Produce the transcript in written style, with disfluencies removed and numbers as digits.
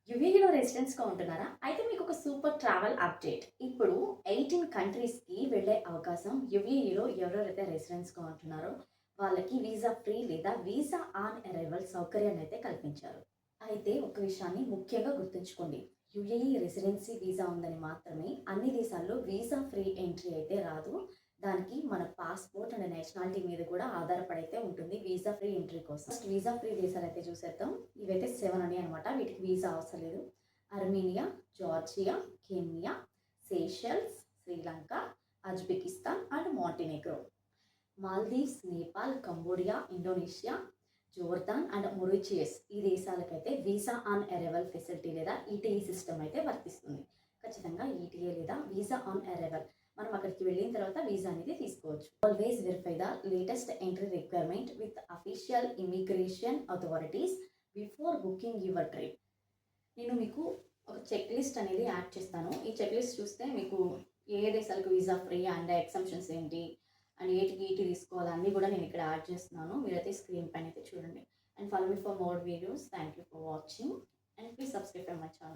యుఏఈలో రెసిడెంట్స్‌గా ఉంటున్నారా? అయితే మీకు ఒక సూపర్ ట్రావెల్ అప్డేట్. ఇప్పుడు 18 కంట్రీస్‌కి వెళ్ళే అవకాశం యుఏఈలో ఎవరెవరైతే రెసిడెంట్స్‌గా ఉంటున్నారో వాళ్ళకి వీసా ఫ్రీ లేదా వీసా ఆన్ అరైవల్ సౌకర్యాన్నయితే కల్పించారు. అయితే ఒక విషయాన్ని ముఖ్యంగా గుర్తుంచుకోండి. యుఏఈ రెసిడెన్సీ వీసా ఉందని మాత్రమే అన్ని దేశాల్లో వీసా ఫ్రీ ఎంట్రీ అయితే రాదు. దానికి మన పాస్‌పోర్ట్ అండ్ నేషనాలిటీ మీద కూడా ఆధారపడైతే ఉంటుంది వీసా ఫ్రీ ఎంట్రీ కోసం. ఫస్ట్ వీసా ఫ్రీ దేశాలైతే చూసేద్దాం. ఇవైతే 7 ఉన్నాయన్నమాట. వీటికి వీసా అవసరం లేదు. Armenia, Georgia, Kenya, Seychelles, Sri Lanka, Uzbekistan and Montenegro. Maldives, Nepal, Cambodia, Indonesia, Jordan and Mauritius ఈ దేశాలకైతే వీసా ఆన్ అరైవల్ ఫెసిలిటీ లేదా ఈటీఈ సిస్టమ్ అయితే వర్తిస్తుంది. ఖచ్చితంగా ఈటీఏ లేదా వీసా ఆన్ అరైవల్ మనం అక్కడికి వెళ్ళిన తర్వాత వీసా అనేది తీసుకోవచ్చు. Always verify the latest entry requirement with official immigration authorities before booking your trip. నేను మీకు ఒక చెక్ లిస్ట్ అనేది యాడ్ చేస్తాను. ఈ చెక్ లిస్ట్ చూస్తే మీకు ఏ ఏ దేశాలకు వీసా ఫ్రీ అండ్ ఎగ్జంప్షన్స్ ఏంటి అండ్ ఏటికి ఈటి తీసుకోవాలి అన్నీ కూడా నేను ఇక్కడ యాడ్ చేస్తున్నాను. మీరైతే స్క్రీన్ పైన అయితే చూడండి. And follow me for more videos. Thank you for watching and please subscribe my channel.